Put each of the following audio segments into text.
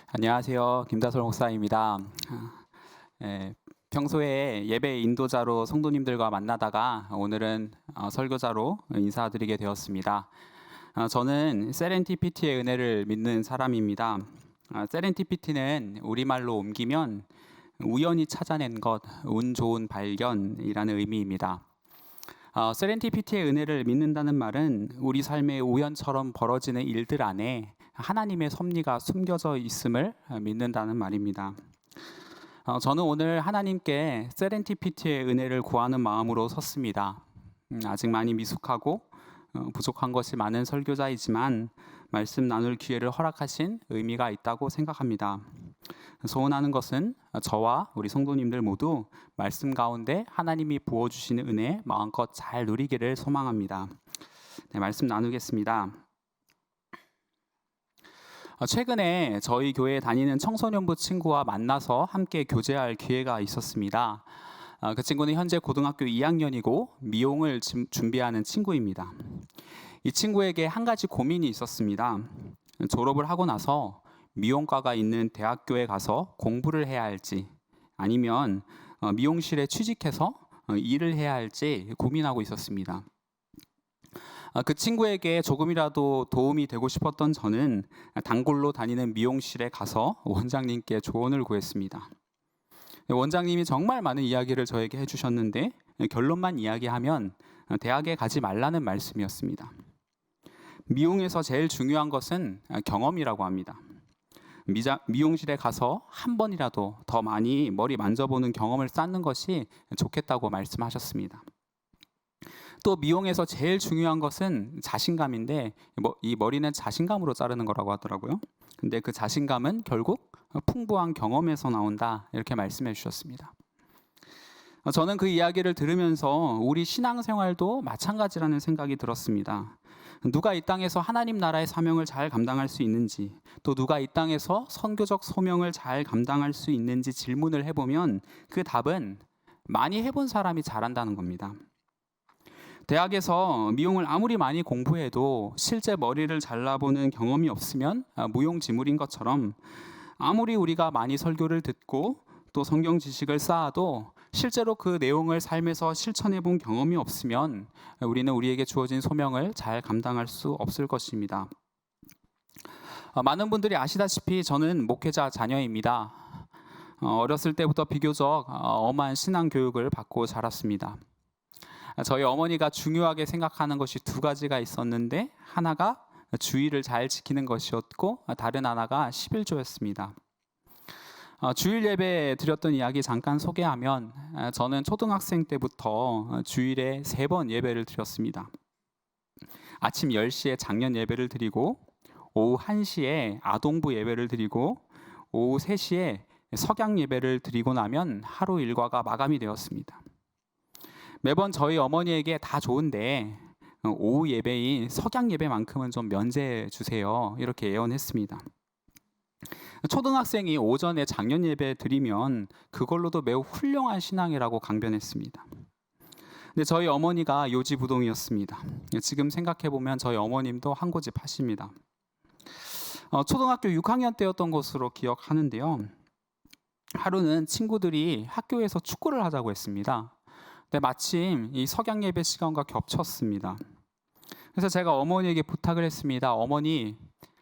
안녕하세요. 김다솔 목사입니다. 예, 평소에 예배 인도자로 성도님들과 만나다가 오늘은 설교자로 인사드리게 되었습니다. 저는 세렌티피티의 은혜를 믿는 사람입니다. 세렌티피티는 우리말로 옮기면 우연히 찾아낸 것, 운 좋은 발견이라는 의미입니다. 세렌티피티의 은혜를 믿는다는 말은 우리 삶의 우연처럼 벌어지는 일들 안에 하나님의 섭리가 숨겨져 있음을 믿는다는 말입니다. 저는 오늘 하나님께 세렌티피티의 은혜를 구하는 마음으로 섰습니다. 아직 많이 미숙하고 부족한 것이 많은 설교자이지만 말씀 나눌 기회를 허락하신 의미가 있다고 생각합니다. 소원하는 것은 저와 우리 성도님들 모두 말씀 가운데 하나님이 부어주시는 은혜 마음껏 잘 누리기를 소망합니다. 네, 말씀 나누겠습니다. 최근에 저희 교회에 다니는 청소년부 친구와 만나서 함께 교제할 기회가 있었습니다. 그 친구는 현재 고등학교 2학년이고 미용을 준비하는 친구입니다. 이 친구에게 한 가지 고민이 있었습니다. 졸업을 하고 나서 미용과가 있는 대학교에 가서 공부를 해야 할지 아니면 미용실에 취직해서 일을 해야 할지 고민하고 있었습니다. 그 친구에게 조금이라도 도움이 되고 싶었던 저는 단골로 다니는 미용실에 가서 원장님께 조언을 구했습니다. 원장님이 정말 많은 이야기를 저에게 해주셨는데 결론만 이야기하면 대학에 가지 말라는 말씀이었습니다. 미용에서 제일 중요한 것은 경험이라고 합니다. 미용실에 가서 한 번이라도 더 많이 머리 만져보는 경험을 쌓는 것이 좋겠다고 말씀하셨습니다. 또 미용에서 제일 중요한 것은 자신감인데 이 머리는 자신감으로 자르는 거라고 하더라고요. 근데 그 자신감은 결국 풍부한 경험에서 나온다 이렇게 말씀해 주셨습니다. 저는 그 이야기를 들으면서 우리 신앙생활도 마찬가지라는 생각이 들었습니다. 누가 이 땅에서 하나님 나라의 사명을 잘 감당할 수 있는지, 또 누가 이 땅에서 선교적 소명을 잘 감당할 수 있는지 질문을 해보면 그 답은 많이 해본 사람이 잘한다는 겁니다. 대학에서 미용을 아무리 많이 공부해도 실제 머리를 잘라보는 경험이 없으면 무용지물인 것처럼 아무리 우리가 많이 설교를 듣고 또 성경 지식을 쌓아도 실제로 그 내용을 삶에서 실천해 본 경험이 없으면 우리는 우리에게 주어진 소명을 잘 감당할 수 없을 것입니다. 많은 분들이 아시다시피 저는 목회자 자녀입니다. 어렸을 때부터 비교적 엄한 신앙 교육을 받고 자랐습니다. 저희 어머니가 중요하게 생각하는 것이 두 가지가 있었는데 하나가 주일을 잘 지키는 것이었고 다른 하나가 11조였습니다. 주일 예배 드렸던 이야기 잠깐 소개하면 저는 초등학생 때부터 주일에 3번 예배를 드렸습니다. 아침 10시에 장년 예배를 드리고 오후 1시에 아동부 예배를 드리고 오후 3시에 석양 예배를 드리고 나면 하루 일과가 마감이 되었습니다. 매번 저희 어머니에게 다 좋은데 오후 예배인 석양 예배만큼은 좀 면제해 주세요 이렇게 예언했습니다. 초등학생이 오전에 장년 예배 드리면 그걸로도 매우 훌륭한 신앙이라고 강변했습니다. 근데 저희 어머니가 요지부동이었습니다. 지금 생각해보면 저희 어머님도 한 고집 하십니다. 초등학교 6학년 때였던 것으로 기억하는데요. 하루는 친구들이 학교에서 축구를 하자고 했습니다. 근데 마침 이 석양 예배 시간과 겹쳤습니다. 그래서 제가 어머니에게 부탁을 했습니다. 어머니,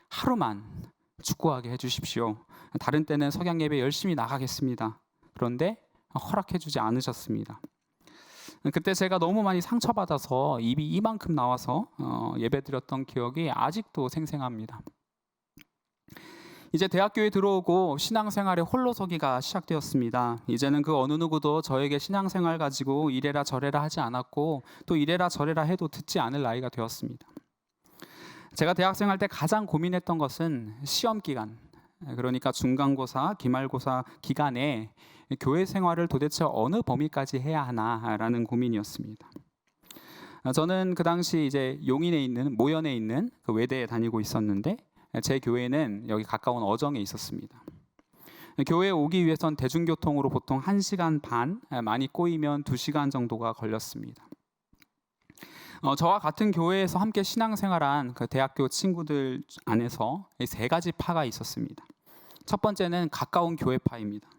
하루만 축구하게 해주십시오. 다른 때는 석양 예배 열심히 나가겠습니다. 그런데 허락해주지 않으셨습니다. 그때 제가 너무 많이 상처받아서 입이 이만큼 나와서 예배드렸던 기억이 아직도 생생합니다. 이제 대학교에 들어오고 신앙생활에 홀로서기가 시작되었습니다. 이제는 그 어느 누구도 저에게 신앙생활 가지고 이래라 저래라 하지 않았고 또 이래라 저래라 해도 듣지 않을 나이가 되었습니다. 제가 대학생활 때 가장 고민했던 것은 시험 기간, 그러니까 중간고사, 기말고사 기간에 교회 생활을 도대체 어느 범위까지 해야 하나라는 고민이었습니다. 저는 그 당시 이제 용인에 있는 모연에 있는 그 외대에 다니고 있었는데 제 교회는 여기 가까운 어정에 있었습니다. 교회에 오기 위해선 대중교통으로 보통 1시간 반, 많이 꼬이면 2시간 정도가 걸렸습니다. 저와 같은 교회에서 함께 신앙생활한 그 대학교 친구들 안에서 3가지 파가 있었습니다. 첫 번째는 가까운 교회파입니다.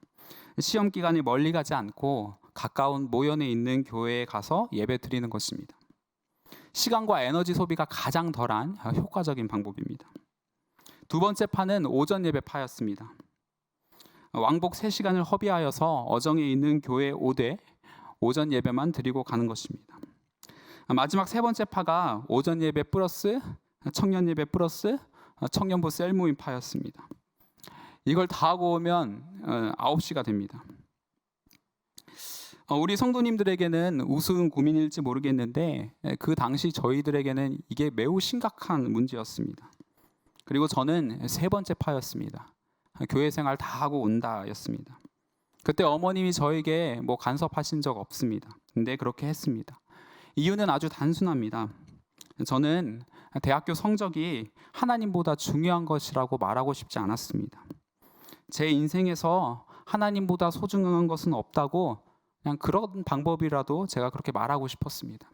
시험 기간에 멀리 가지 않고 가까운 모연에 있는 교회에 가서 예배 드리는 것입니다. 시간과 에너지 소비가 가장 덜한 효과적인 방법입니다. 두 번째 파는 오전 예배파였습니다. 왕복 3시간을 허비하여서 어정에 있는 교회에 오되 오전 예배만 드리고 가는 것입니다. 마지막 세 번째 파가 오전 예배 플러스 청년 예배 플러스 청년부 셀 모임 파였습니다. 이걸 다 하고 오면 9시가 됩니다. 우리 성도님들에게는 우스운 고민일지 모르겠는데 그 당시 저희들에게는 이게 매우 심각한 문제였습니다. 그리고 저는 세 번째 파였습니다. 교회 생활 다 하고 온다였습니다. 그때 어머님이 저에게 간섭하신 적 없습니다. 근데 그렇게 했습니다. 이유는 아주 단순합니다. 저는 대학교 성적이 하나님보다 중요한 것이라고 말하고 싶지 않았습니다. 제 인생에서 하나님보다 소중한 것은 없다고 그냥 그런 방법이라도 제가 그렇게 말하고 싶었습니다.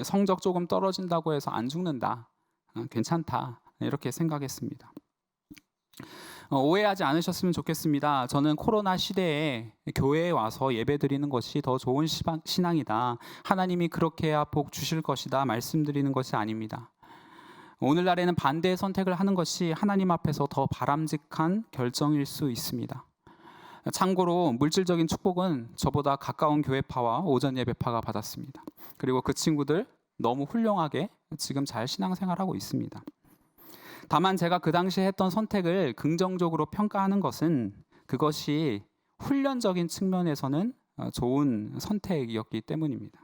성적 조금 떨어진다고 해서 안 죽는다. 괜찮다. 이렇게 생각했습니다. 오해하지 않으셨으면 좋겠습니다. 저는 코로나 시대에 교회에 와서 예배드리는 것이 더 좋은 신앙이다. 하나님이 그렇게 해야 복 주실 것이다. 말씀드리는 것이 아닙니다. 오늘날에는 반대의 선택을 하는 것이 하나님 앞에서 더 바람직한 결정일 수 있습니다. 참고로 물질적인 축복은 저보다 가까운 교회파와 오전 예배파가 받았습니다. 그리고 그 친구들 너무 훌륭하게 지금 잘 신앙생활하고 있습니다. 다만 제가 그 당시에 했던 선택을 긍정적으로 평가하는 것은 그것이 훈련적인 측면에서는 좋은 선택이었기 때문입니다.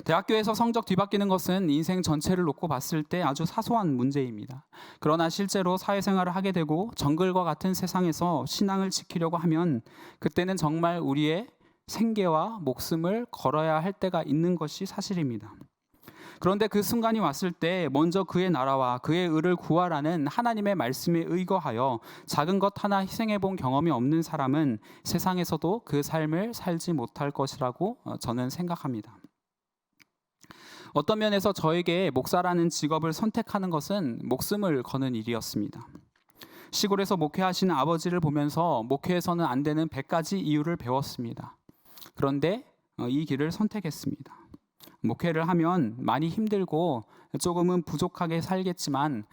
대학교에서 성적 뒤바뀌는 것은 인생 전체를 놓고 봤을 때 아주 사소한 문제입니다. 그러나 실제로 사회생활을 하게 되고 정글과 같은 세상에서 신앙을 지키려고 하면 그때는 정말 우리의 생계와 목숨을 걸어야 할 때가 있는 것이 사실입니다. 그런데 그 순간이 왔을 때 먼저 그의 나라와 그의 의를 구하라는 하나님의 말씀에 의거하여 작은 것 하나 희생해 본 경험이 없는 사람은 세상에서도 그 삶을 살지 못할 것이라고 저는 생각합니다. 어떤 면에서 저에게 목사라는 직업을 선택하는 것은 목숨을 거는 일이었습니다. 시골에서 목회하시는 아버지를 보면서 목회에서는 안 되는 100가지 이유를 배웠습니다. 그런데 이 길을 선택했습니다. 목회를 하면 많이 힘들고 조금은 부족하게 살겠지만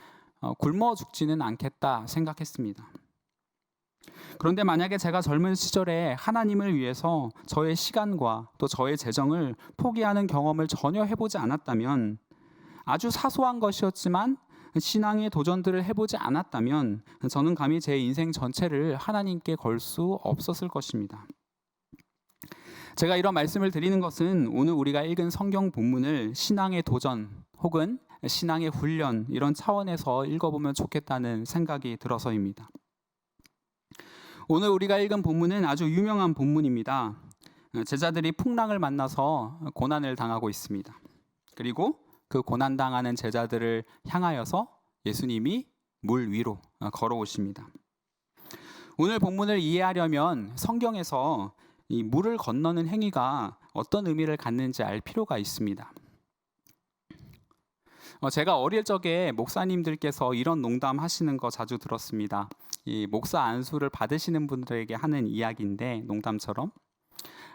굶어 죽지는 않겠다 생각했습니다. 그런데 만약에 제가 젊은 시절에 하나님을 위해서 저의 시간과 또 저의 재정을 포기하는 경험을 전혀 해보지 않았다면, 아주 사소한 것이었지만 신앙의 도전들을 해보지 않았다면 저는 감히 제 인생 전체를 하나님께 걸 수 없었을 것입니다. 제가 이런 말씀을 드리는 것은 오늘 우리가 읽은 성경 본문을 신앙의 도전 혹은 신앙의 훈련 이런 차원에서 읽어보면 좋겠다는 생각이 들어서입니다. 오늘 우리가 읽은 본문은 아주 유명한 본문입니다. 제자들이 풍랑을 만나서 고난을 당하고 있습니다. 그리고 그 고난당하는 제자들을 향하여서 예수님이 물 위로 걸어오십니다. 오늘 본문을 이해하려면 성경에서 이 물을 건너는 행위가 어떤 의미를 갖는지 알 필요가 있습니다. 제가 어릴 적에 목사님들께서 이런 농담 하시는 거 자주 들었습니다. 이 목사 안수를 받으시는 분들에게 하는 이야기인데 농담처럼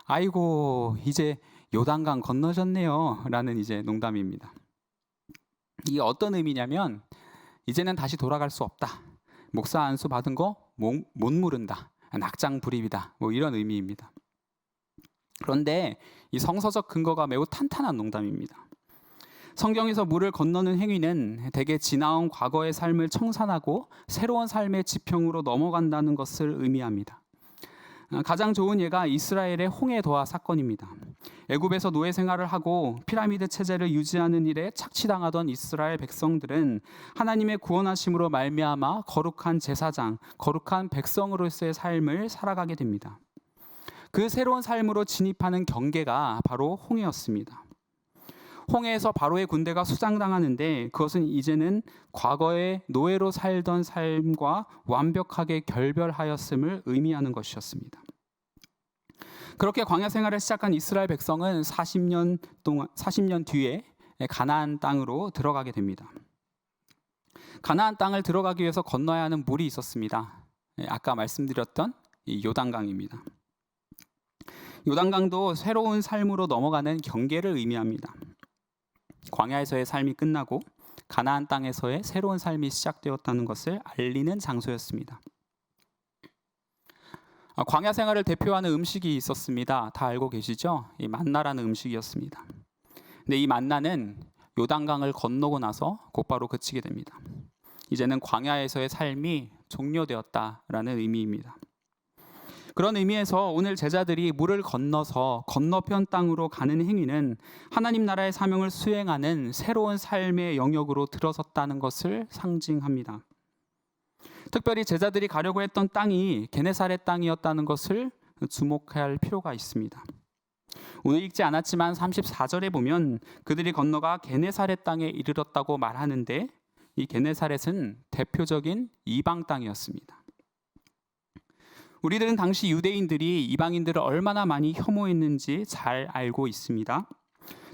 아이고 이제 요단강 건너셨네요 라는 이제 농담입니다. 이게 어떤 의미냐면 이제는 다시 돌아갈 수 없다. 목사 안수 받은 거 못 물은다. 낙장불입이다. 이런 의미입니다. 그런데 이 성서적 근거가 매우 탄탄한 농담입니다. 성경에서 물을 건너는 행위는 대개 지나온 과거의 삶을 청산하고 새로운 삶의 지평으로 넘어간다는 것을 의미합니다. 가장 좋은 예가 이스라엘의 홍해 도하 사건입니다. 애굽에서 노예 생활을 하고 피라미드 체제를 유지하는 일에 착취당하던 이스라엘 백성들은 하나님의 구원하심으로 말미암아 거룩한 제사장, 거룩한 백성으로서의 삶을 살아가게 됩니다. 그 새로운 삶으로 진입하는 경계가 바로 홍해였습니다. 홍해에서 바로의 군대가 수장당하는데 그것은 이제는 과거의 노예로 살던 삶과 완벽하게 결별하였음을 의미하는 것이었습니다. 그렇게 광야 생활을 시작한 이스라엘 백성은 40년 뒤에 가나안 땅으로 들어가게 됩니다. 가나안 땅을 들어가기 위해서 건너야 하는 물이 있었습니다. 아까 말씀드렸던 이 요단강입니다. 요단강도 새로운 삶으로 넘어가는 경계를 의미합니다. 광야에서의 삶이 끝나고 가나안 땅에서의 새로운 삶이 시작되었다는 것을 알리는 장소였습니다. 광야 생활을 대표하는 음식이 있었습니다. 다 알고 계시죠? 이 만나라는 음식이었습니다. 근데 이 만나는 요단강을 건너고 나서 곧바로 그치게 됩니다. 이제는 광야에서의 삶이 종료되었다라는 의미입니다. 그런 의미에서 오늘 제자들이 물을 건너서 건너편 땅으로 가는 행위는 하나님 나라의 사명을 수행하는 새로운 삶의 영역으로 들어섰다는 것을 상징합니다. 특별히 제자들이 가려고 했던 땅이 게네사렛 땅이었다는 것을 주목할 필요가 있습니다. 오늘 읽지 않았지만 34절에 보면 그들이 건너가 게네사렛 땅에 이르렀다고 말하는데 이 게네사렛은 대표적인 이방 땅이었습니다. 우리들은 당시 유대인들이 이방인들을 얼마나 많이 혐오했는지 잘 알고 있습니다.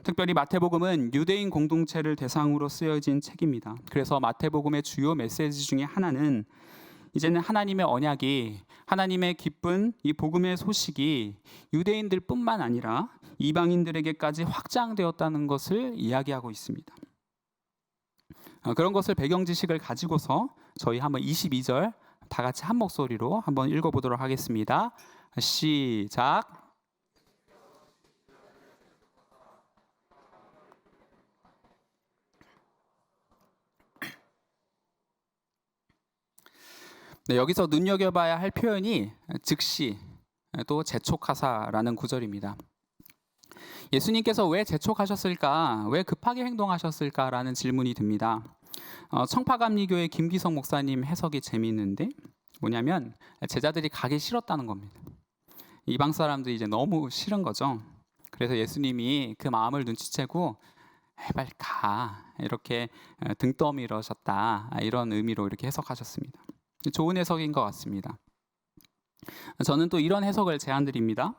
특별히 마태복음은 유대인 공동체를 대상으로 쓰여진 책입니다. 그래서 마태복음의 주요 메시지 중에 하나는 이제는 하나님의 언약이, 하나님의 기쁜 이 복음의 소식이 유대인들뿐만 아니라 이방인들에게까지 확장되었다는 것을 이야기하고 있습니다. 그런 것을 배경 지식을 가지고서 저희 한번 22절 다 같이 한 목소리로 한번 읽어보도록 하겠습니다. 시작. 네, 여기서 눈여겨봐야 할 표현이 즉시 또 재촉하사라는 구절입니다. 예수님께서 왜 재촉하셨을까? 왜 급하게 행동하셨을까라는 질문이 듭니다. 청파감리교회 김기성 목사님 해석이 재미있는데 뭐냐면 제자들이 가기 싫었다는 겁니다. 이방 사람들이 이제 너무 싫은 거죠. 그래서 예수님이 그 마음을 눈치채고 빨리 가 이렇게 등 떠밀으셨다 이런 의미로 이렇게 해석하셨습니다. 좋은 해석인 것 같습니다. 저는 또 이런 해석을 제안드립니다.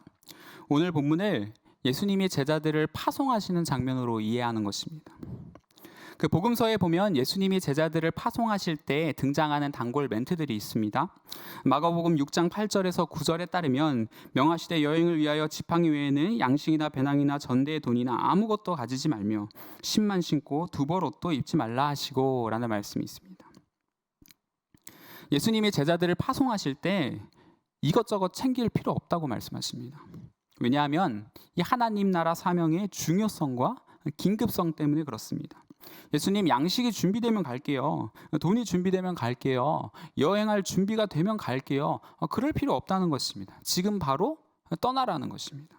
오늘 본문을 예수님이 제자들을 파송하시는 장면으로 이해하는 것입니다. 그 복음서에 보면 예수님이 제자들을 파송하실 때 등장하는 단골 멘트들이 있습니다. 마가복음 6장 8절에서 9절에 따르면 명하시되 여행을 위하여 지팡이 외에는 양식이나 배낭이나 전대의 돈이나 아무것도 가지지 말며 신만 신고 두벌 옷도 입지 말라 하시고 라는 말씀이 있습니다. 예수님이 제자들을 파송하실 때 이것저것 챙길 필요 없다고 말씀하십니다. 왜냐하면 이 하나님 나라 사명의 중요성과 긴급성 때문에 그렇습니다. 예수님 양식이 준비되면 갈게요. 돈이 준비되면 갈게요. 여행할 준비가 되면 갈게요. 그럴 필요 없다는 것입니다. 지금 바로 떠나라는 것입니다.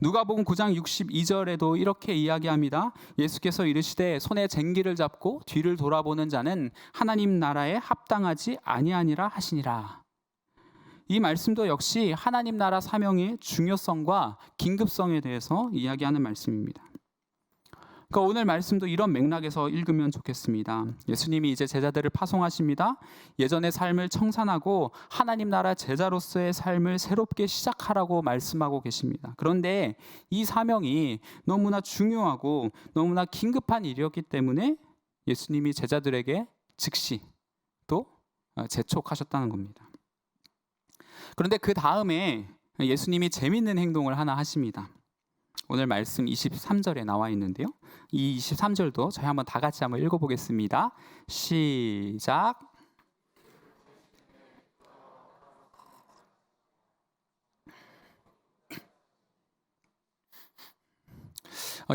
누가복음 9장 62절에도 이렇게 이야기합니다. 예수께서 이르시되 손에 쟁기를 잡고 뒤를 돌아보는 자는 하나님 나라에 합당하지 아니하니라 하시니라. 이 말씀도 역시 하나님 나라 사명의 중요성과 긴급성에 대해서 이야기하는 말씀입니다. 그러니까 오늘 말씀도 이런 맥락에서 읽으면 좋겠습니다. 예수님이 이제 제자들을 파송하십니다. 예전의 삶을 청산하고 하나님 나라 제자로서의 삶을 새롭게 시작하라고 말씀하고 계십니다. 그런데 이 사명이 너무나 중요하고 너무나 긴급한 일이었기 때문에 예수님이 제자들에게 즉시 또 재촉하셨다는 겁니다. 그런데 그 다음에 예수님이 재밌는 행동을 하나 하십니다. 오늘 말씀 23절에 나와 있는데요. 이 23절도 저희 한번 다 같이 한번 읽어보겠습니다. 시작.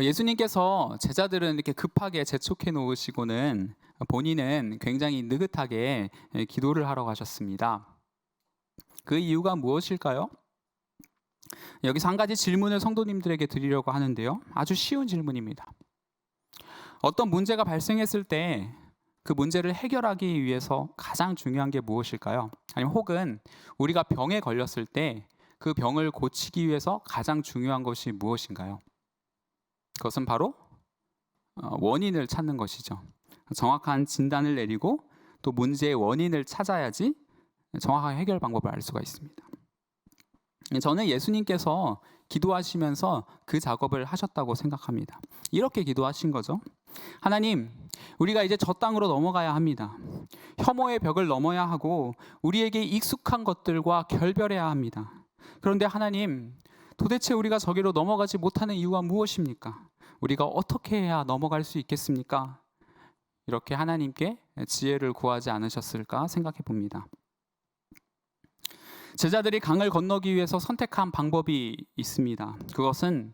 예수님께서 제자들은 이렇게 급하게 재촉해 놓으시고는 본인은 굉장히 느긋하게 기도를 하러 가셨습니다. 그 이유가 무엇일까요? 여기서 한 가지 질문을 성도님들에게 드리려고 하는데요. 아주 쉬운 질문입니다. 어떤 문제가 발생했을 때 그 문제를 해결하기 위해서 가장 중요한 게 무엇일까요? 아니면 혹은 우리가 병에 걸렸을 때 그 병을 고치기 위해서 가장 중요한 것이 무엇인가요? 그것은 바로 원인을 찾는 것이죠. 정확한 진단을 내리고 또 문제의 원인을 찾아야지 정확한 해결 방법을 알 수가 있습니다. 저는 예수님께서 기도하시면서 그 작업을 하셨다고 생각합니다. 이렇게 기도하신 거죠. 하나님, 우리가 이제 저 땅으로 넘어가야 합니다. 혐오의 벽을 넘어야 하고 우리에게 익숙한 것들과 결별해야 합니다. 그런데 하나님, 도대체 우리가 저기로 넘어가지 못하는 이유가 무엇입니까? 우리가 어떻게 해야 넘어갈 수 있겠습니까? 이렇게 하나님께 지혜를 구하지 않으셨을까 생각해 봅니다. 제자들이 강을 건너기 위해서 선택한 방법이 있습니다. 그것은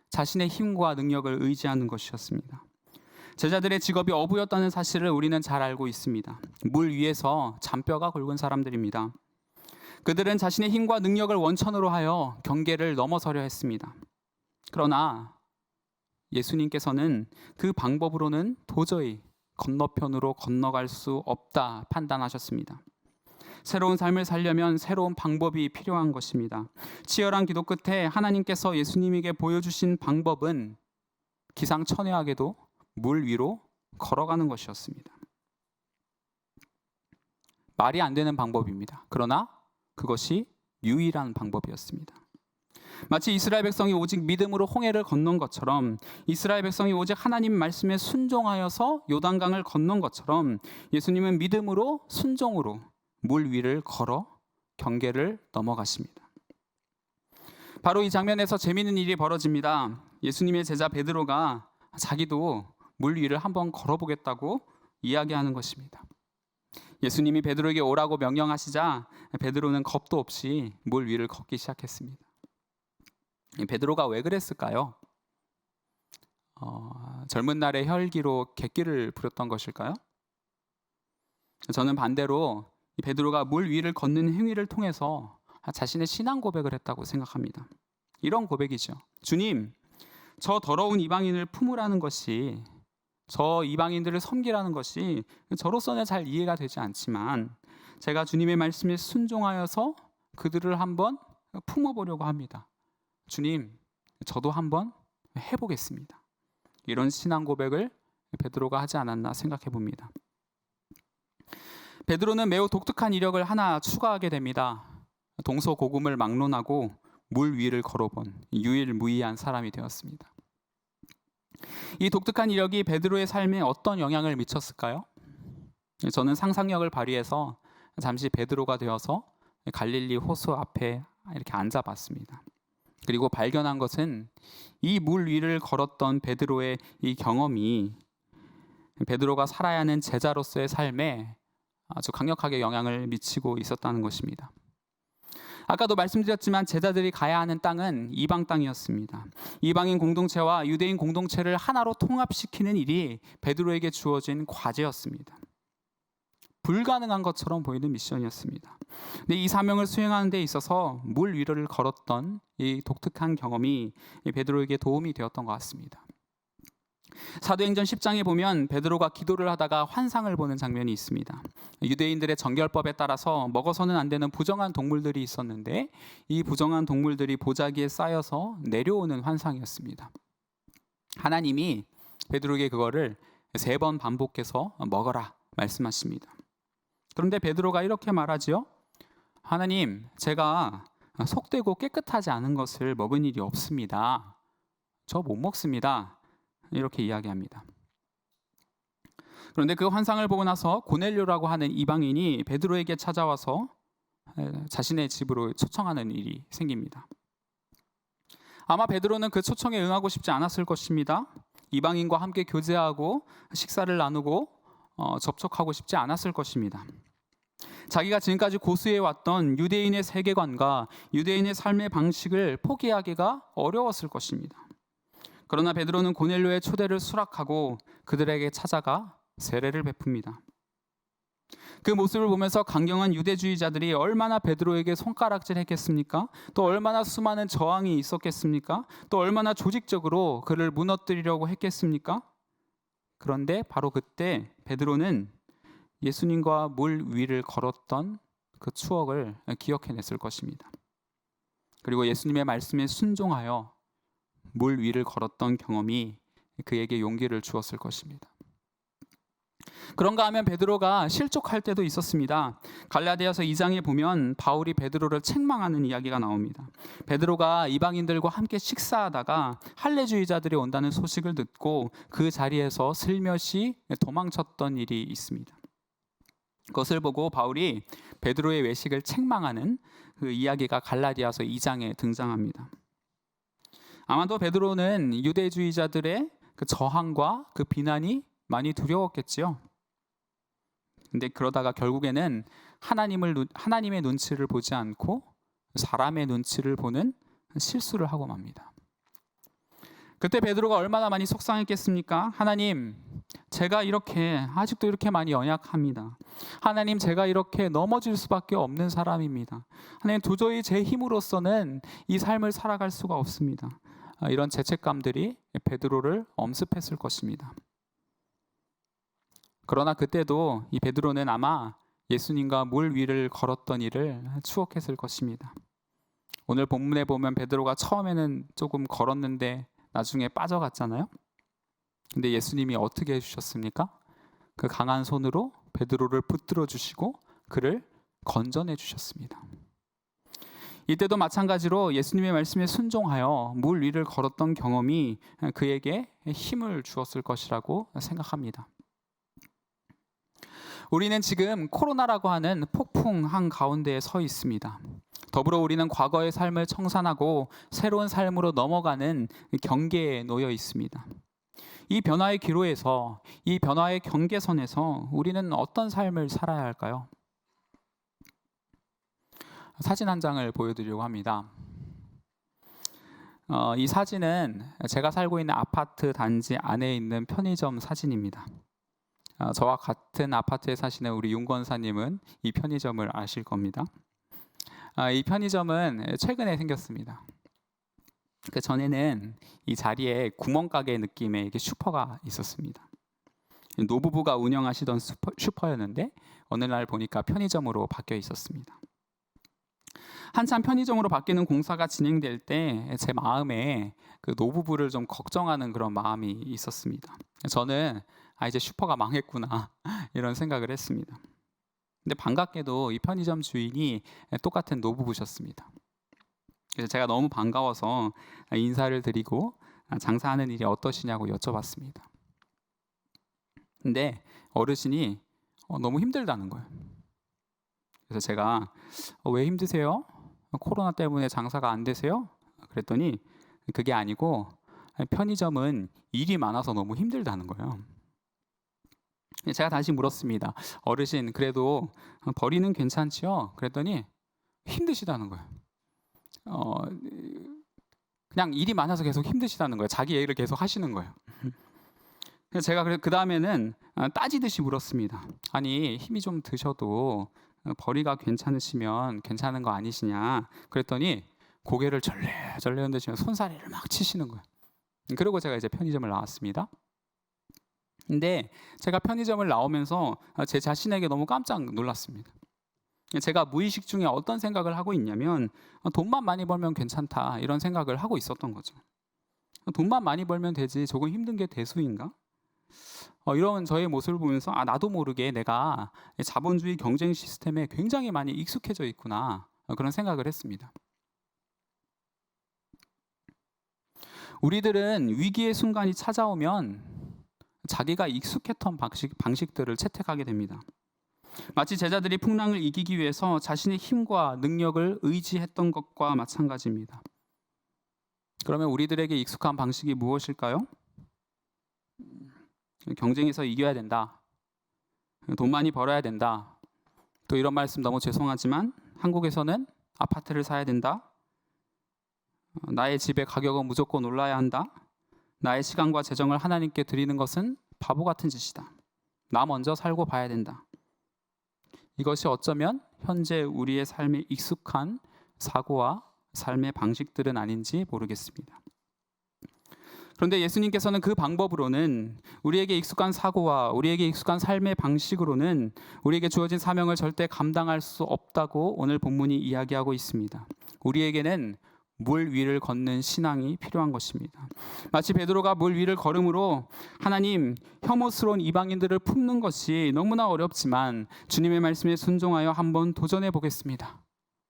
자신의 힘과 능력을 의지하는 것이었습니다. 제자들의 직업이 어부였다는 사실을 우리는 잘 알고 있습니다. 물 위에서 잔뼈가 굵은 사람들입니다. 그들은 자신의 힘과 능력을 원천으로 하여 경계를 넘어서려 했습니다. 그러나 예수님께서는 그 방법으로는 도저히 건너편으로 건너갈 수 없다 판단하셨습니다. 새로운 삶을 살려면 새로운 방법이 필요한 것입니다. 치열한 기도 끝에 하나님께서 예수님에게 보여주신 방법은 기상천외하게도 물 위로 걸어가는 것이었습니다. 말이 안 되는 방법입니다. 그러나 그것이 유일한 방법이었습니다. 마치 이스라엘 백성이 오직 믿음으로 홍해를 건넌 것처럼, 이스라엘 백성이 오직 하나님 말씀에 순종하여서 요단강을 건넌 것처럼, 예수님은 믿음으로 순종으로 물 위를 걸어 경계를 넘어가십니다. 바로 이 장면에서 재미있는 일이 벌어집니다. 예수님의 제자 베드로가 자기도 물 위를 한번 걸어보겠다고 이야기하는 것입니다. 예수님이 베드로에게 오라고 명령하시자 베드로는 겁도 없이 물 위를 걷기 시작했습니다. 베드로가 왜 그랬을까요? 젊은 날의 혈기로 객기를 부렸던 것일까요? 저는 반대로 베드로가 물 위를 걷는 행위를 통해서 자신의 신앙 고백을 했다고 생각합니다. 이런 고백이죠. 주님, 저 더러운 이방인을 품으라는 것이, 저 이방인들을 섬기라는 것이 저로서는 잘 이해가 되지 않지만 제가 주님의 말씀에 순종하여서 그들을 한번 품어보려고 합니다. 주님, 저도 한번 해보겠습니다. 이런 신앙 고백을 베드로가 하지 않았나 생각해 봅니다. 베드로는 매우 독특한 이력을 하나 추가하게 됩니다. 동서고금을 막론하고 물 위를 걸어본 유일무이한 사람이 되었습니다. 이 독특한 이력이 베드로의 삶에 어떤 영향을 미쳤을까요? 저는 상상력을 발휘해서 잠시 베드로가 되어서 갈릴리 호수 앞에 이렇게 앉아봤습니다. 그리고 발견한 것은 이 물 위를 걸었던 베드로의 이 경험이 베드로가 살아야 하는 제자로서의 삶에 아주 강력하게 영향을 미치고 있었다는 것입니다. 아까도 말씀드렸지만 제자들이 가야 하는 땅은 이방 땅이었습니다. 이방인 공동체와 유대인 공동체를 하나로 통합시키는 일이 베드로에게 주어진 과제였습니다. 불가능한 것처럼 보이는 미션이었습니다. 근데 이 사명을 수행하는 데 있어서 물 위를 걸었던 이 독특한 경험이 베드로에게 도움이 되었던 것 같습니다. 사도행전 10장에 보면 베드로가 기도를 하다가 환상을 보는 장면이 있습니다. 유대인들의 정결법에 따라서 먹어서는 안 되는 부정한 동물들이 있었는데 이 부정한 동물들이 보자기에 쌓여서 내려오는 환상이었습니다. 하나님이 베드로에게 그거를 3번 반복해서 먹어라 말씀하십니다. 그런데 베드로가 이렇게 말하지요. 하나님, 제가 속되고 깨끗하지 않은 것을 먹은 일이 없습니다. 저 못 먹습니다. 이렇게 이야기합니다. 그런데 그 환상을 보고 나서 고넬료라고 하는 이방인이 베드로에게 찾아와서 자신의 집으로 초청하는 일이 생깁니다. 아마 베드로는 그 초청에 응하고 싶지 않았을 것입니다. 이방인과 함께 교제하고 식사를 나누고 접촉하고 싶지 않았을 것입니다. 자기가 지금까지 고수해왔던 유대인의 세계관과 유대인의 삶의 방식을 포기하기가 어려웠을 것입니다. 그러나 베드로는 고넬료의 초대를 수락하고 그들에게 찾아가 세례를 베풉니다. 그 모습을 보면서 강경한 유대주의자들이 얼마나 베드로에게 손가락질했겠습니까? 또 얼마나 수많은 저항이 있었겠습니까? 또 얼마나 조직적으로 그를 무너뜨리려고 했겠습니까? 그런데 바로 그때 베드로는 예수님과 물 위를 걸었던 그 추억을 기억해냈을 것입니다. 그리고 예수님의 말씀에 순종하여 물 위를 걸었던 경험이 그에게 용기를 주었을 것입니다. 그런가 하면 베드로가 실족할 때도 있었습니다. 갈라디아서 2장에 보면 바울이 베드로를 책망하는 이야기가 나옵니다. 베드로가 이방인들과 함께 식사하다가 할례주의자들이 온다는 소식을 듣고 그 자리에서 슬며시 도망쳤던 일이 있습니다. 그것을 보고 바울이 베드로의 외식을 책망하는 그 이야기가 갈라디아서 2장에 등장합니다. 아마도 베드로는 유대주의자들의 그 저항과 그 비난이 많이 두려웠겠지요. 근데 그러다가 결국에는 하나님의 눈치를 보지 않고 사람의 눈치를 보는 실수를 하고 맙니다. 그때 베드로가 얼마나 많이 속상했겠습니까? 하나님, 제가 아직도 이렇게 많이 연약합니다. 하나님, 제가 이렇게 넘어질 수밖에 없는 사람입니다. 하나님, 도저히 제 힘으로서는 이 삶을 살아갈 수가 없습니다. 이런 죄책감들이 베드로를 엄습했을 것입니다. 그러나 그때도 이 베드로는 아마 예수님과 물 위를 걸었던 일을 추억했을 것입니다. 오늘 본문에 보면 베드로가 처음에는 조금 걸었는데 나중에 빠져갔잖아요. 근데 예수님이 어떻게 해주셨습니까? 그 강한 손으로 베드로를 붙들어 주시고 그를 건져내 주셨습니다. 이때도 마찬가지로 예수님의 말씀에 순종하여 물 위를 걸었던 경험이 그에게 힘을 주었을 것이라고 생각합니다. 우리는 지금 코로나라고 하는 폭풍 한가운데에 서 있습니다. 더불어 우리는 과거의 삶을 청산하고 새로운 삶으로 넘어가는 경계에 놓여 있습니다. 이 변화의 기로에서, 이 변화의 경계선에서 우리는 어떤 삶을 살아야 할까요? 사진 한 장을 보여드리려고 합니다. 이 사진은 제가 살고 있는 아파트 단지 안에 있는 편의점 사진입니다. 저와 같은 아파트에 사시는 우리 윤 권사님은 이 편의점을 아실 겁니다. 이 편의점은 최근에 생겼습니다. 그 전에는 이 자리에 구멍가게 느낌의 이렇게 슈퍼가 있었습니다. 노부부가 운영하시던 슈퍼였는데 어느 날 보니까 편의점으로 바뀌어 있었습니다. 한참 편의점으로 바뀌는 공사가 진행될 때 제 마음에 그 노부부를 좀 걱정하는 그런 마음이 있었습니다. 저는 이제 슈퍼가 망했구나 이런 생각을 했습니다. 근데 반갑게도 이 편의점 주인이 똑같은 노부부셨습니다. 그래서 제가 너무 반가워서 인사를 드리고 장사하는 일이 어떠시냐고 여쭤봤습니다. 근데 어르신이 너무 힘들다는 거예요. 그래서 제가 왜 힘드세요? 코로나 때문에 장사가 안 되세요? 그랬더니 그게 아니고 편의점은 일이 많아서 너무 힘들다는 거예요. 제가 다시 물었습니다. 어르신, 그래도 벌이는 괜찮지요? 그랬더니 힘드시다는 거예요. 그냥 일이 많아서 계속 힘드시다는 거예요. 자기 얘기를 계속 하시는 거예요. 그래서 제가 그 다음에는 따지듯이 물었습니다. 아니, 힘이 좀 드셔도 벌이가 괜찮으시면 괜찮은 거 아니시냐? 그랬더니 고개를 절레절레 흔드시면서 손사래를 막 치시는 거예요. 그리고 제가 이제 편의점을 나왔습니다. 근데 제가 편의점을 나오면서 제 자신에게 너무 깜짝 놀랐습니다. 제가 무의식 중에 어떤 생각을 하고 있냐면 돈만 많이 벌면 괜찮다 이런 생각을 하고 있었던 거죠. 돈만 많이 벌면 되지 조금 힘든 게 대수인가? 이런 저의 모습을 보면서 나도 모르게 내가 자본주의 경쟁 시스템에 굉장히 많이 익숙해져 있구나 그런 생각을 했습니다. 우리들은 위기의 순간이 찾아오면 자기가 익숙했던 방식들을 채택하게 됩니다. 마치 제자들이 풍랑을 이기기 위해서 자신의 힘과 능력을 의지했던 것과 마찬가지입니다. 그러면 우리들에게 익숙한 방식이 무엇일까요? 경쟁에서 이겨야 된다. 돈 많이 벌어야 된다. 또 이런 말씀 너무 죄송하지만 한국에서는 아파트를 사야 된다. 나의 집의 가격은 무조건 올라야 한다. 나의 시간과 재정을 하나님께 드리는 것은 바보 같은 짓이다. 나 먼저 살고 봐야 된다. 이것이 어쩌면 현재 우리의 삶에 익숙한 사고와 삶의 방식들은 아닌지 모르겠습니다. 그런데 예수님께서는 그 방법으로는 우리에게 익숙한 사고와 우리에게 익숙한 삶의 방식으로는 우리에게 주어진 사명을 절대 감당할 수 없다고 오늘 본문이 이야기하고 있습니다. 우리에게는 물 위를 걷는 신앙이 필요한 것입니다. 마치 베드로가 물 위를 걸음으로 하나님, 혐오스러운 이방인들을 품는 것이 너무나 어렵지만 주님의 말씀에 순종하여 한번 도전해 보겠습니다.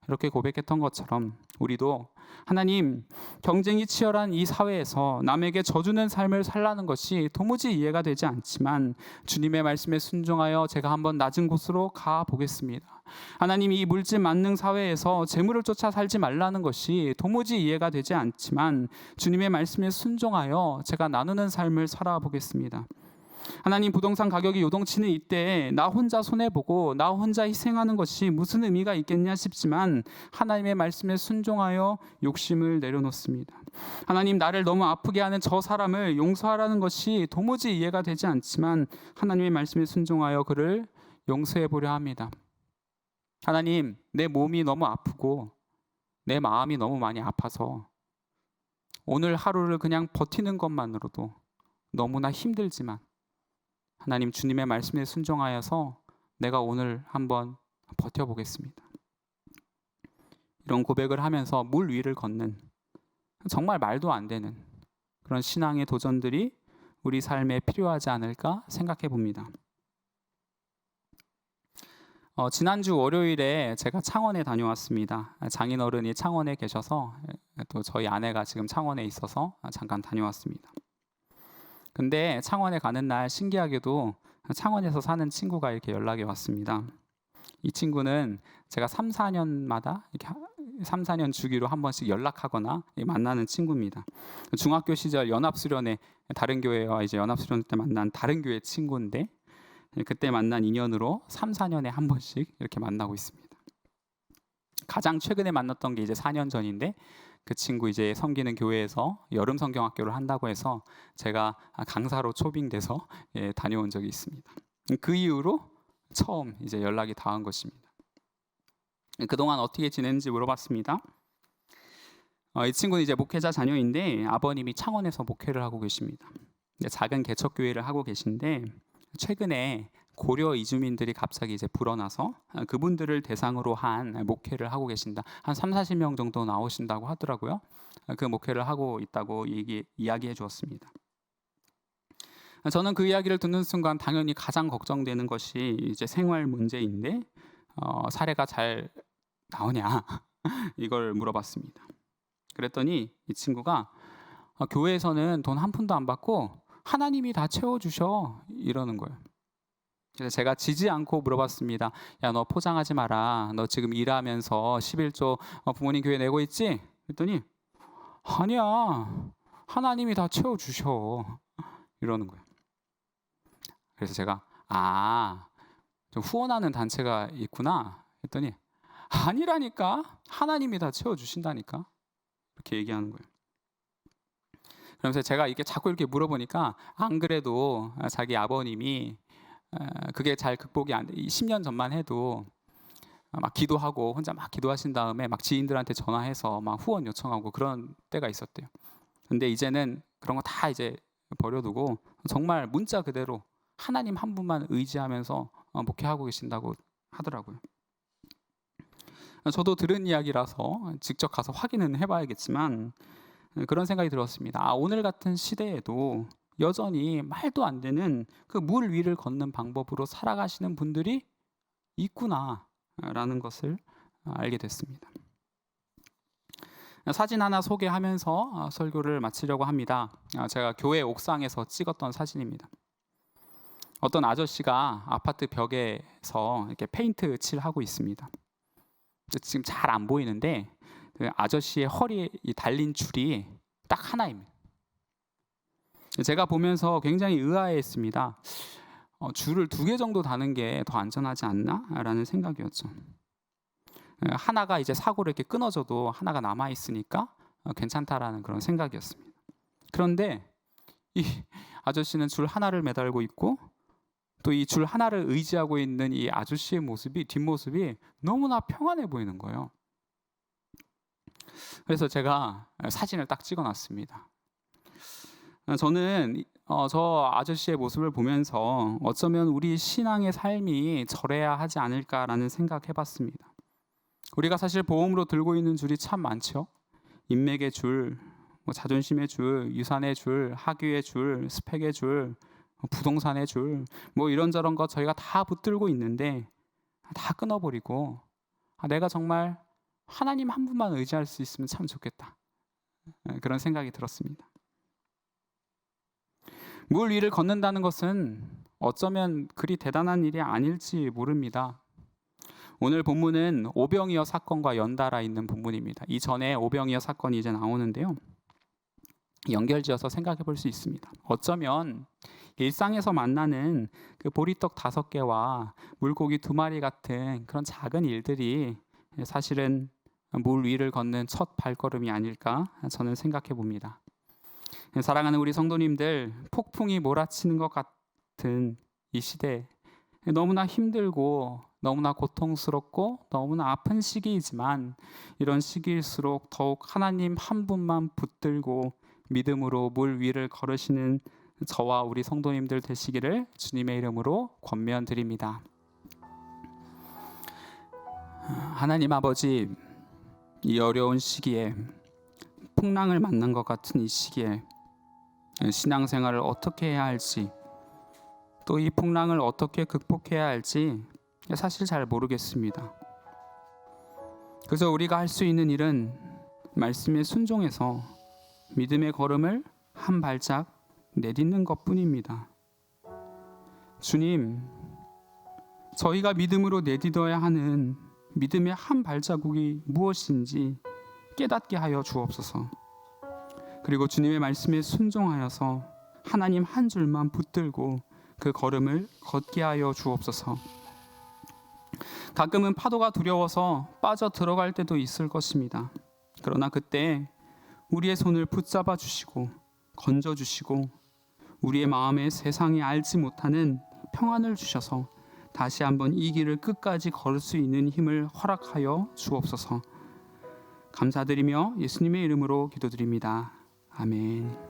이렇게 고백했던 것처럼 우리도 하나님, 경쟁이 치열한 이 사회에서 남에게 져주는 삶을 살라는 것이 도무지 이해가 되지 않지만 주님의 말씀에 순종하여 제가 한번 낮은 곳으로 가 보겠습니다. 하나님, 이 물질 만능 사회에서 재물을 쫓아 살지 말라는 것이 도무지 이해가 되지 않지만 주님의 말씀에 순종하여 제가 나누는 삶을 살아보겠습니다. 하나님, 부동산 가격이 요동치는 이때에 나 혼자 손해보고 나 혼자 희생하는 것이 무슨 의미가 있겠냐 싶지만 하나님의 말씀에 순종하여 욕심을 내려놓습니다. 하나님, 나를 너무 아프게 하는 저 사람을 용서하라는 것이 도무지 이해가 되지 않지만 하나님의 말씀에 순종하여 그를 용서해 보려 합니다. 하나님, 내 몸이 너무 아프고 내 마음이 너무 많이 아파서 오늘 하루를 그냥 버티는 것만으로도 너무나 힘들지만 하나님, 주님의 말씀에 순종하여서 내가 오늘 한번 버텨보겠습니다. 이런 고백을 하면서 물 위를 걷는 정말 말도 안 되는 그런 신앙의 도전들이 우리 삶에 필요하지 않을까 생각해 봅니다. 지난주 월요일에 제가 창원에 다녀왔습니다. 장인어른이 창원에 계셔서 또 저희 아내가 지금 창원에 있어서 잠깐 다녀왔습니다. 근데 창원에 가는 날 신기하게도 창원에서 사는 친구가 이렇게 연락이 왔습니다. 이 친구는 제가 3, 4년마다 이렇게 3, 4년 주기로 한 번씩 연락하거나 만나는 친구입니다. 중학교 시절 연합수련회, 다른 교회와 이제 연합수련 때 만난 다른 교회 친구인데 그때 만난 인연으로 3, 4년에 한 번씩 이렇게 만나고 있습니다. 가장 최근에 만났던 게 이제 4년 전인데 그 친구 이제 섬기는 교회에서 여름 성경학교를 한다고 해서 제가 강사로 초빙돼서 다녀온 적이 있습니다. 그 이후로 처음 이제 연락이 닿은 것입니다. 그동안 어떻게 지냈는지 물어봤습니다. 이 친구는 이제 목회자 자녀인데 아버님이 창원에서 목회를 하고 계십니다. 작은 개척교회를 하고 계신데 최근에 고려 이주민들이 갑자기 이제 불어나서 그분들을 대상으로 한 목회를 하고 계신다. 한 3, 40명 정도 나오신다고 하더라고요. 그 목회를 하고 있다고 이야기해 주었습니다. 저는 그 이야기를 듣는 순간 당연히 가장 걱정되는 것이 이제 생활 문제인데 사례가 잘 나오냐 이걸 물어봤습니다. 그랬더니 이 친구가 교회에서는 돈 한 푼도 안 받고 하나님이 다 채워주셔 이러는 거예요. 그래서 제가 지지 않고 물어봤습니다. 야, 너 포장하지 마라. 너 지금 일하면서 11조 부모님 교회 내고 있지? 그랬더니 아니야. 하나님이 다 채워주셔. 이러는 거예요. 그래서 제가 좀 후원하는 단체가 있구나. 했더니 아니라니까. 하나님이 다 채워주신다니까. 이렇게 얘기하는 거예요. 그러면서 제가 이렇게 자꾸 이렇게 물어보니까 안 그래도 자기 아버님이 그게 잘 극복이 안 돼. 10년 전만 해도 막 기도하고 혼자 막 기도하신 다음에 막 지인들한테 전화해서 막 후원 요청하고 그런 때가 있었대요. 근데 이제는 그런 거 다 이제 버려두고 정말 문자 그대로 하나님 한 분만 의지하면서 목회하고 계신다고 하더라고요. 저도 들은 이야기라서 직접 가서 확인은 해봐야겠지만 그런 생각이 들었습니다. 오늘 같은 시대에도 여전히 말도 안 되는 그 물 위를 걷는 방법으로 살아가시는 분들이 있구나라는 것을 알게 됐습니다. 사진 하나 소개하면서 설교를 마치려고 합니다. 제가 교회 옥상에서 찍었던 사진입니다. 어떤 아저씨가 아파트 벽에서 이렇게 페인트 칠하고 있습니다. 지금 잘 안 보이는데 그 아저씨의 허리에 달린 줄이 딱 하나입니다. 제가 보면서 굉장히 의아해했습니다. 줄을 2개 정도 다는 게 더 안전하지 않나? 라는 생각이었죠. 하나가 이제 사고로 이렇게 끊어져도 하나가 남아있으니까 괜찮다라는 그런 생각이었습니다. 그런데 이 아저씨는 줄 하나를 매달고 있고 또 이 줄 하나를 의지하고 있는 이 아저씨의 뒷모습이 너무나 평안해 보이는 거예요. 그래서 제가 사진을 딱 찍어놨습니다. 저는 저 아저씨의 모습을 보면서 어쩌면 우리 신앙의 삶이 저래야 하지 않을까라는 생각해봤습니다. 우리가 사실 보험으로 들고 있는 줄이 참 많죠. 인맥의 줄, 자존심의 줄, 유산의 줄, 학위의 줄, 스펙의 줄, 부동산의 줄, 이런저런 거 저희가 다 붙들고 있는데 다 끊어버리고 내가 정말 하나님 한 분만 의지할 수 있으면 참 좋겠다. 그런 생각이 들었습니다. 물 위를 걷는다는 것은 어쩌면 그리 대단한 일이 아닐지 모릅니다. 오늘 본문은 오병이어 사건과 연달아 있는 본문입니다. 이전에 오병이어 사건이 이제 나오는데요. 연결지어서 생각해 볼 수 있습니다. 어쩌면 일상에서 만나는 그 보리떡 5개와 물고기 2마리 같은 그런 작은 일들이 사실은 물 위를 걷는 첫 발걸음이 아닐까 저는 생각해 봅니다. 사랑하는 우리 성도님들, 폭풍이 몰아치는 것 같은 이 시대, 너무나 힘들고 너무나 고통스럽고 너무나 아픈 시기이지만 이런 시기일수록 더욱 하나님 한 분만 붙들고 믿음으로 물 위를 걸으시는 저와 우리 성도님들 되시기를 주님의 이름으로 권면드립니다. 하나님 아버지, 이 어려운 시기에 풍랑을 만난 것 같은 이 시기에 신앙생활을 어떻게 해야 할지, 또 이 풍랑을 어떻게 극복해야 할지 사실 잘 모르겠습니다. 그래서 우리가 할 수 있는 일은 말씀에 순종해서 믿음의 걸음을 한 발짝 내딛는 것뿐입니다. 주님, 저희가 믿음으로 내딛어야 하는 믿음의 한 발자국이 무엇인지 깨닫게 하여 주옵소서. 그리고 주님의 말씀에 순종하여서 하나님 한 줄만 붙들고 그 걸음을 걷게 하여 주옵소서. 가끔은 파도가 두려워서 빠져 들어갈 때도 있을 것입니다. 그러나 그때 우리의 손을 붙잡아 주시고 건져 주시고 우리의 마음에 세상이 알지 못하는 평안을 주셔서 다시 한번 이 길을 끝까지 걸을 수 있는 힘을 허락하여 주옵소서. 감사드리며 예수님의 이름으로 기도드립니다. 아멘.